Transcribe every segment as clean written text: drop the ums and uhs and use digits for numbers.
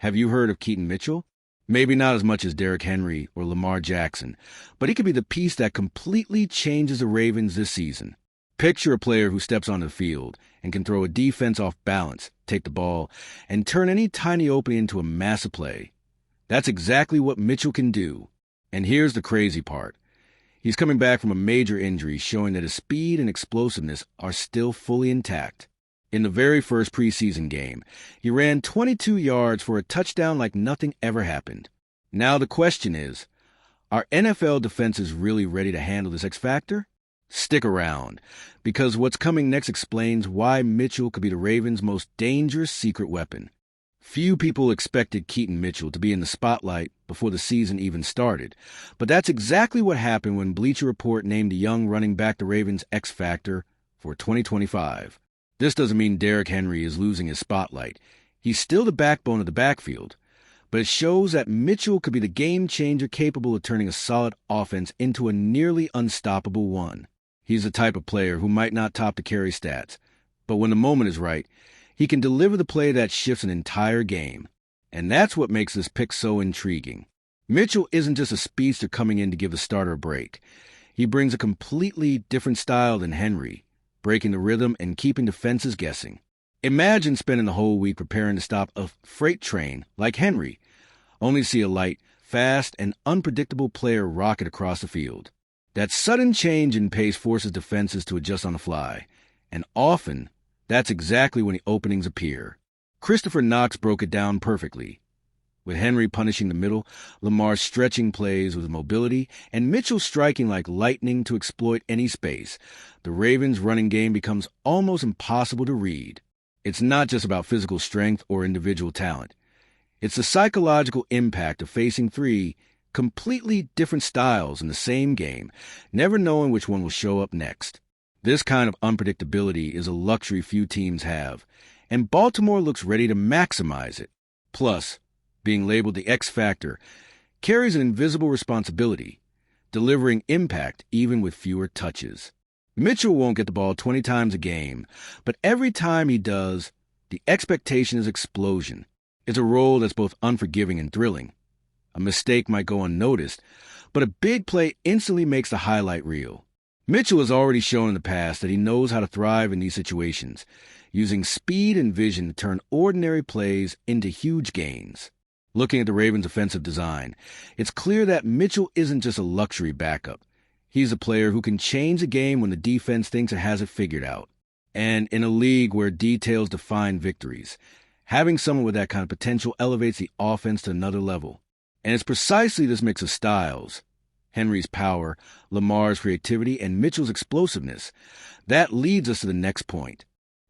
Have you heard of Keaton Mitchell? Maybe not as much as Derrick Henry or Lamar Jackson, but he could be the piece that completely changes the Ravens this season. Picture a player who steps on the field and can throw a defense off balance, take the ball, and turn any tiny opening into a massive play. That's exactly what Mitchell can do. And here's the crazy part. He's coming back from a major injury, showing that his speed and explosiveness are still fully intact. In the very first preseason game, he ran 22 yards for a touchdown like nothing ever happened. Now the question is, are NFL defenses really ready to handle this X factor? Stick around, because what's coming next explains why Mitchell could be the Ravens' most dangerous secret weapon. Few people expected Keaton Mitchell to be in the spotlight before the season even started, but that's exactly what happened when Bleacher Report named the young running back the Ravens' X Factor for 2025. This doesn't mean Derrick Henry is losing his spotlight. He's still the backbone of the backfield, but it shows that Mitchell could be the game changer capable of turning a solid offense into a nearly unstoppable one. He's the type of player who might not top the carry stats, but when the moment is right, he can deliver the play that shifts an entire game. And that's what makes this pick so intriguing. Mitchell isn't just a speedster coming in to give the starter a break. He brings a completely different style than Henry, breaking the rhythm and keeping defenses guessing. Imagine spending the whole week preparing to stop a freight train like Henry, only to see a light, fast, and unpredictable player rocket across the field. That sudden change in pace forces defenses to adjust on the fly, and often, that's exactly when the openings appear. Christopher Knox broke it down perfectly. With Henry punishing the middle, Lamar stretching plays with mobility, and Mitchell striking like lightning to exploit any space, the Ravens' running game becomes almost impossible to read. It's not just about physical strength or individual talent. It's the psychological impact of facing three completely different styles in the same game, never knowing which one will show up next. This kind of unpredictability is a luxury few teams have, and Baltimore looks ready to maximize it. Plus, being labeled the X Factor carries an invisible responsibility, delivering impact even with fewer touches. Mitchell won't get the ball 20 times a game, but every time he does, the expectation is explosion. It's a role that's both unforgiving and thrilling. A mistake might go unnoticed, but a big play instantly makes the highlight reel. Mitchell has already shown in the past that he knows how to thrive in these situations, using speed and vision to turn ordinary plays into huge gains. Looking at the Ravens' offensive design, it's clear that Mitchell isn't just a luxury backup. He's a player who can change a game when the defense thinks it has it figured out. And in a league where details define victories, having someone with that kind of potential elevates the offense to another level. And it's precisely this mix of styles, Henry's power, Lamar's creativity, and Mitchell's explosiveness, that leads us to the next point.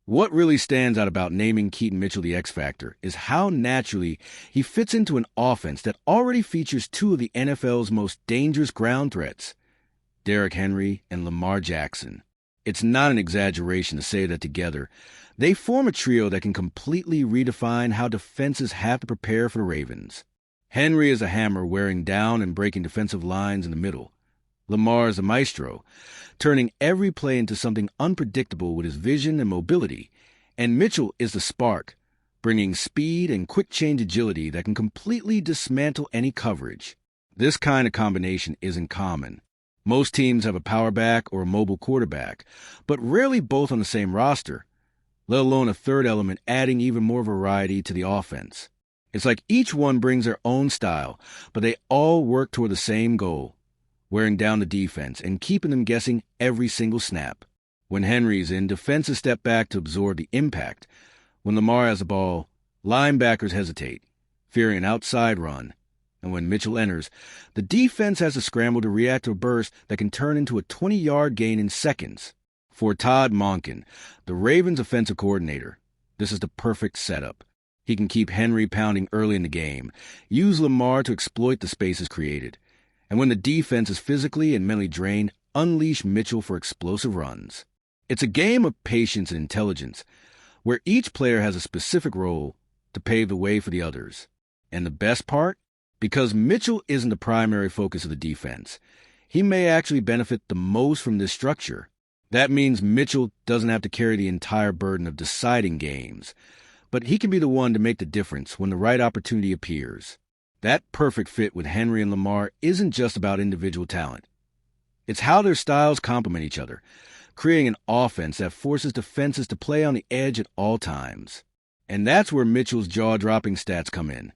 What really stands out about naming Keaton Mitchell the X Factor is how naturally he fits into an offense that already features two of the NFL's most dangerous ground threats, Derrick Henry and Lamar Jackson. It's not an exaggeration to say that together, they form a trio that can completely redefine how defenses have to prepare for the Ravens. Henry is a hammer wearing down and breaking defensive lines in the middle. Lamar is a maestro, turning every play into something unpredictable with his vision and mobility. And Mitchell is the spark, bringing speed and quick-change agility that can completely dismantle any coverage. This kind of combination isn't common. Most teams have a power back or a mobile quarterback, but rarely both on the same roster, let alone a third element adding even more variety to the offense. It's like each one brings their own style, but they all work toward the same goal, wearing down the defense and keeping them guessing every single snap. When Henry's in, defenses step back to absorb the impact. When Lamar has the ball, linebackers hesitate, fearing an outside run. And when Mitchell enters, the defense has to scramble to react to a burst that can turn into a 20-yard gain in seconds. For Todd Monken, the Ravens' offensive coordinator, this is the perfect setup. He can keep Henry pounding early in the game, use Lamar to exploit the spaces created, and when the defense is physically and mentally drained, unleash Mitchell for explosive runs. It's a game of patience and intelligence, where each player has a specific role to pave the way for the others. And the best part? Because Mitchell isn't the primary focus of the defense, he may actually benefit the most from this structure. That means Mitchell doesn't have to carry the entire burden of deciding games, but he can be the one to make the difference when the right opportunity appears. That perfect fit with Henry and Lamar isn't just about individual talent. It's how their styles complement each other, creating an offense that forces defenses to play on the edge at all times. And that's where Mitchell's jaw-dropping stats come in,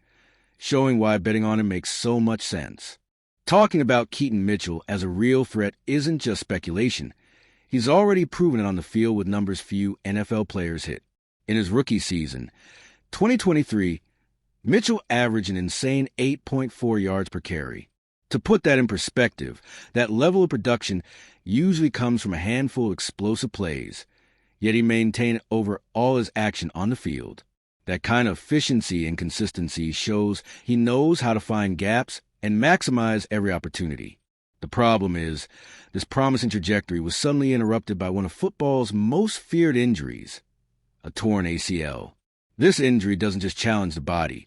showing why betting on him makes so much sense. Talking about Keaton Mitchell as a real threat isn't just speculation. He's already proven it on the field with numbers few NFL players hit. In his rookie season, 2023, Mitchell averaged an insane 8.4 yards per carry. To put that in perspective, that level of production usually comes from a handful of explosive plays, yet he maintained over all his action on the field. That kind of efficiency and consistency shows he knows how to find gaps and maximize every opportunity. The problem is, this promising trajectory was suddenly interrupted by one of football's most feared injuries, a torn ACL. This injury doesn't just challenge the body,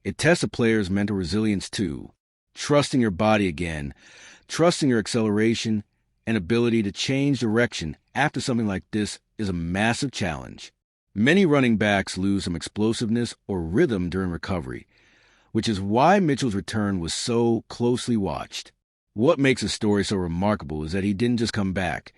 it tests a player's mental resilience too. Trusting your body again, trusting your acceleration, and ability to change direction after something like this is a massive challenge. Many running backs lose some explosiveness or rhythm during recovery, which is why Mitchell's return was so closely watched. What makes his story so remarkable is that he didn't just come back.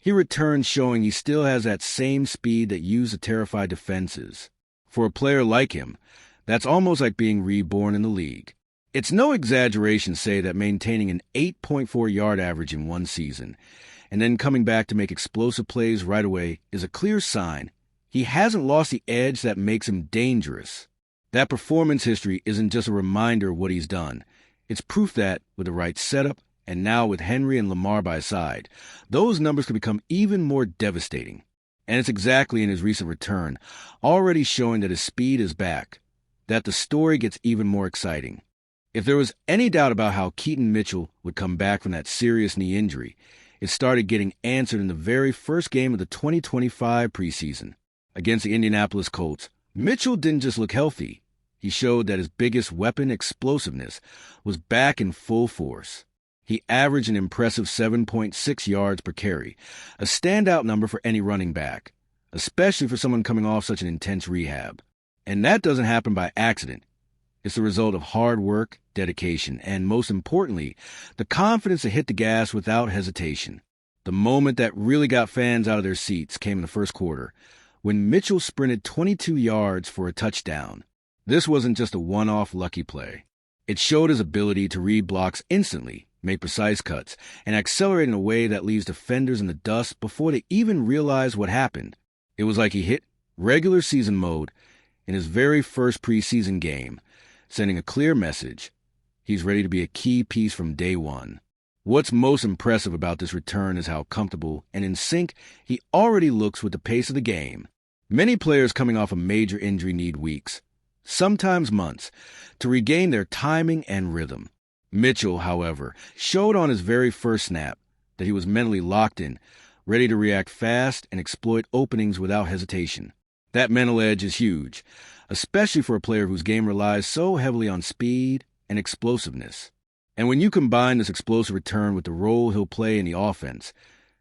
He returned showing he still has that same speed that used to terrify defenses. For a player like him, that's almost like being reborn in the league. It's no exaggeration to say that maintaining an 8.4 yard average in one season and then coming back to make explosive plays right away is a clear sign he hasn't lost the edge that makes him dangerous. That performance history isn't just a reminder of what he's done. It's proof that, with the right setup, and now with Henry and Lamar by his side, those numbers could become even more devastating. And it's exactly in his recent return, already showing that his speed is back, that the story gets even more exciting. If there was any doubt about how Keaton Mitchell would come back from that serious knee injury, it started getting answered in the very first game of the 2025 preseason. Against the Indianapolis Colts, Mitchell didn't just look healthy. He showed that his biggest weapon, explosiveness, was back in full force. He averaged an impressive 7.6 yards per carry, a standout number for any running back, especially for someone coming off such an intense rehab. And that doesn't happen by accident. It's the result of hard work, dedication, and most importantly, the confidence to hit the gas without hesitation. The moment that really got fans out of their seats came in the first quarter, when Mitchell sprinted 22 yards for a touchdown. This wasn't just a one-off lucky play. It showed his ability to read blocks instantly, make precise cuts, and accelerate in a way that leaves defenders in the dust before they even realize what happened. It was like he hit regular season mode in his very first preseason game, sending a clear message. He's ready to be a key piece from day one. What's most impressive about this return is how comfortable and in sync he already looks with the pace of the game. Many players coming off a major injury need weeks, sometimes months, to regain their timing and rhythm. Mitchell, however, showed on his very first snap that he was mentally locked in, ready to react fast and exploit openings without hesitation. That mental edge is huge, especially for a player whose game relies so heavily on speed and explosiveness. And when you combine this explosive return with the role he'll play in the offense,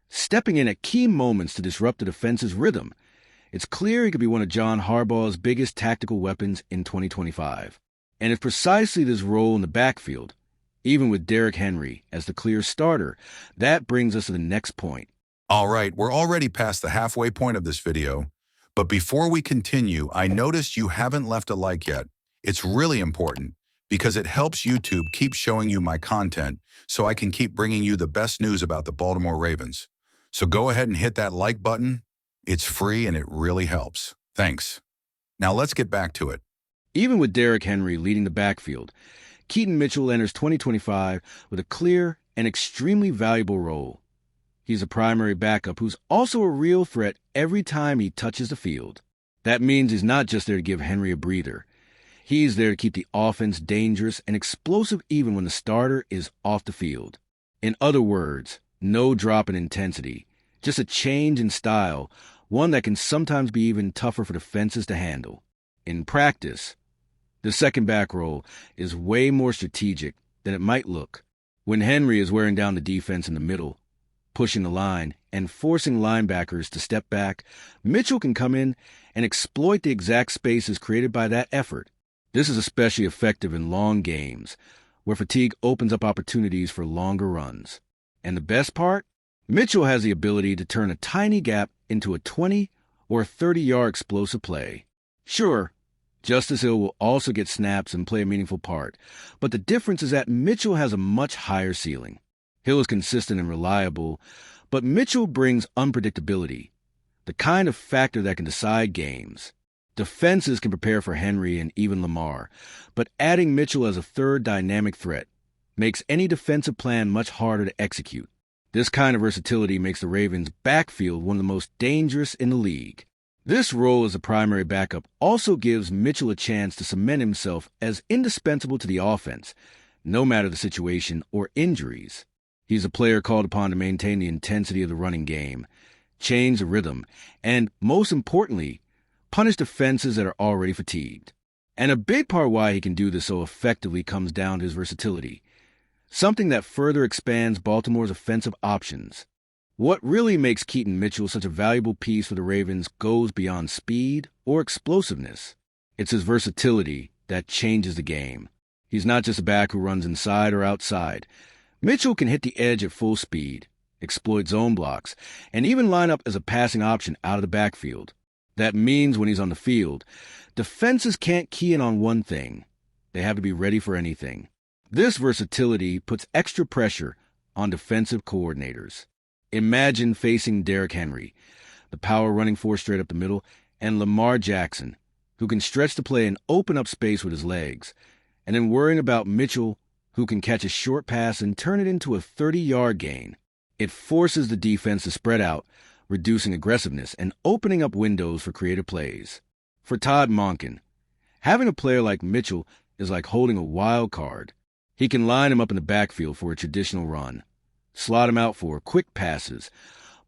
stepping in at key moments to disrupt the defense's rhythm, it's clear he could be one of John Harbaugh's biggest tactical weapons in 2025. And if precisely this role in the backfield, even with Derrick Henry as the clear starter, that brings us to the next point. All right, we're already past the halfway point of this video, but before we continue, I noticed you haven't left a like yet. It's really important because it helps YouTube keep showing you my content so I can keep bringing you the best news about the Baltimore Ravens. So go ahead and hit that like button. It's free and it really helps. Thanks. Now let's get back to it. Even with Derrick Henry leading the backfield, Keaton Mitchell enters 2025 with a clear and extremely valuable role. He's a primary backup who's also a real threat every time he touches the field. That means he's not just there to give Henry a breather. He's there to keep the offense dangerous and explosive even when the starter is off the field. In other words, no drop in intensity, just a change in style, one that can sometimes be even tougher for defenses to handle. In practice, the second back role is way more strategic than it might look. When Henry is wearing down the defense in the middle, pushing the line, and forcing linebackers to step back, Mitchell can come in and exploit the exact spaces created by that effort. This is especially effective in long games, where fatigue opens up opportunities for longer runs. And the best part? Mitchell has the ability to turn a tiny gap into a 20 or 30-yard explosive play. Sure, Justice Hill will also get snaps and play a meaningful part, but the difference is that Mitchell has a much higher ceiling. Hill is consistent and reliable, but Mitchell brings unpredictability, the kind of factor that can decide games. Defenses can prepare for Henry and even Lamar, but adding Mitchell as a third dynamic threat makes any defensive plan much harder to execute. This kind of versatility makes the Ravens' backfield one of the most dangerous in the league. This role as a primary backup also gives Mitchell a chance to cement himself as indispensable to the offense, no matter the situation or injuries. He's a player called upon to maintain the intensity of the running game, change the rhythm, and, most importantly, punish defenses that are already fatigued. And a big part why he can do this so effectively comes down to his versatility, something that further expands Baltimore's offensive options. What really makes Keaton Mitchell such a valuable piece for the Ravens goes beyond speed or explosiveness. It's his versatility that changes the game. He's not just a back who runs inside or outside. Mitchell can hit the edge at full speed, exploit zone blocks, and even line up as a passing option out of the backfield. That means when he's on the field, defenses can't key in on one thing. They have to be ready for anything. This versatility puts extra pressure on defensive coordinators. Imagine facing Derrick Henry, the power running force straight up the middle, and Lamar Jackson, who can stretch the play and open up space with his legs, and then worrying about Mitchell, who can catch a short pass and turn it into a 30-yard gain. It forces the defense to spread out, reducing aggressiveness and opening up windows for creative plays. For Todd Monken, having a player like Mitchell is like holding a wild card. He can line him up in the backfield for a traditional run, slot him out for quick passes,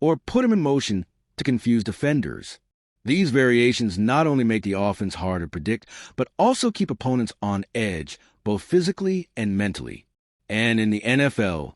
or put him in motion to confuse defenders. These variations not only make the offense hard to predict, but also keep opponents on edge, both physically and mentally. And in the NFL,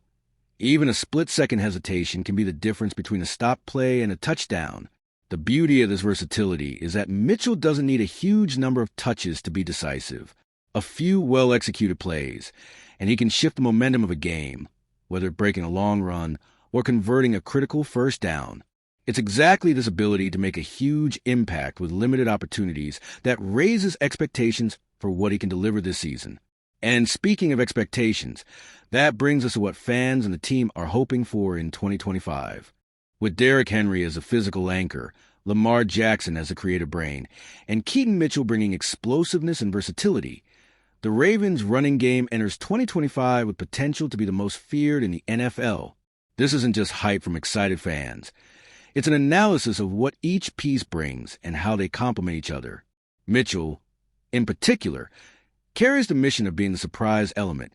even a split-second hesitation can be the difference between a stop play and a touchdown. The beauty of this versatility is that Mitchell doesn't need a huge number of touches to be decisive. A few well-executed plays, and he can shift the momentum of a game, whether breaking a long run or converting a critical first down. It's exactly this ability to make a huge impact with limited opportunities that raises expectations for what he can deliver this season. And speaking of expectations, that brings us to what fans and the team are hoping for in 2025. With Derrick Henry as a physical anchor, Lamar Jackson as a creative brain, and Keaton Mitchell bringing explosiveness and versatility, the Ravens' running game enters 2025 with potential to be the most feared in the NFL. This isn't just hype from excited fans. It's an analysis of what each piece brings and how they complement each other. Mitchell, in particular, carries the mission of being the surprise element,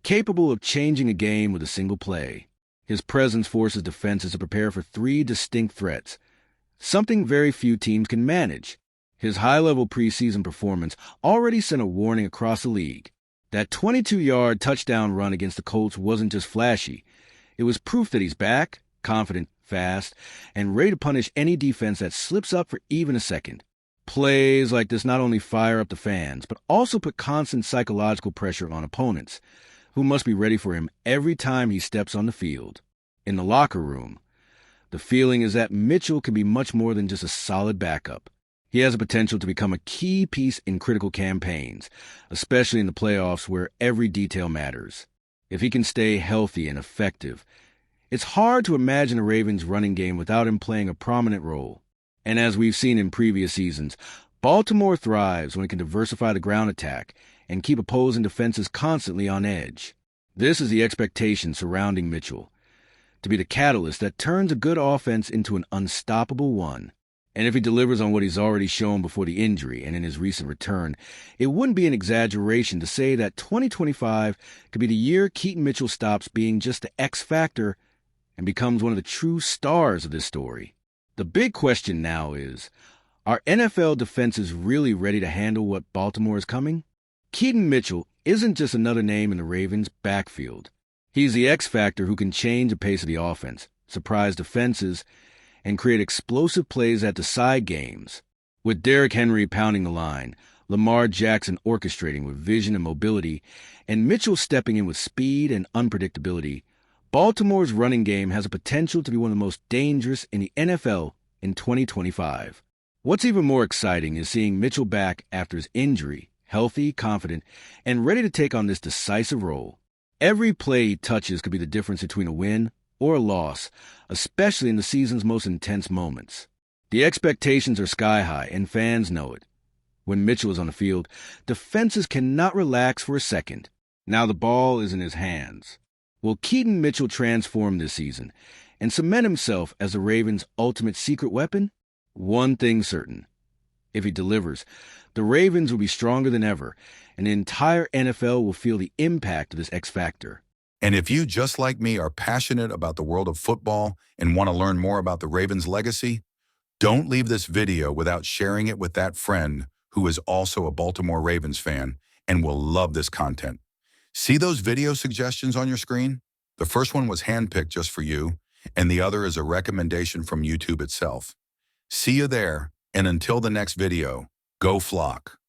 capable of changing a game with a single play. His presence forces defenses to prepare for three distinct threats, something very few teams can manage. His high-level preseason performance already sent a warning across the league. That 22-yard touchdown run against the Colts wasn't just flashy. It was proof that he's back, confident, fast, and ready to punish any defense that slips up for even a second. Plays like this not only fire up the fans, but also put constant psychological pressure on opponents, who must be ready for him every time he steps on the field. In the locker room, the feeling is that Mitchell can be much more than just a solid backup. He has the potential to become a key piece in critical campaigns, especially in the playoffs where every detail matters. If he can stay healthy and effective, it's hard to imagine a Ravens running game without him playing a prominent role. And as we've seen in previous seasons, Baltimore thrives when it can diversify the ground attack and keep opposing defenses constantly on edge. This is the expectation surrounding Mitchell, to be the catalyst that turns a good offense into an unstoppable one. And if he delivers on what he's already shown before the injury and in his recent return, it wouldn't be an exaggeration to say that 2025 could be the year Keaton Mitchell stops being just the X factor and becomes one of the true stars of this story. The big question now is, are NFL defenses really ready to handle what Baltimore is coming? Keaton Mitchell isn't just another name in the Ravens' backfield. He's the X factor who can change the pace of the offense, surprise defenses, and create explosive plays that decide games. With Derrick Henry pounding the line, Lamar Jackson orchestrating with vision and mobility, and Mitchell stepping in with speed and unpredictability, Baltimore's running game has a potential to be one of the most dangerous in the NFL in 2025. What's even more exciting is seeing Mitchell back after his injury, healthy, confident, and ready to take on this decisive role. Every play he touches could be the difference between a win or a loss, especially in the season's most intense moments. The expectations are sky high, and fans know it. When Mitchell is on the field, defenses cannot relax for a second. Now the ball is in his hands. Will Keaton Mitchell transform this season and cement himself as the Ravens' ultimate secret weapon? One thing certain. If he delivers, the Ravens will be stronger than ever, and the entire NFL will feel the impact of this X factor. And if you, just like me, are passionate about the world of football and want to learn more about the Ravens' legacy, don't leave this video without sharing it with that friend who is also a Baltimore Ravens fan and will love this content. See those video suggestions on your screen? The first one was handpicked just for you, and the other is a recommendation from YouTube itself. See you there, and until the next video, go Flock.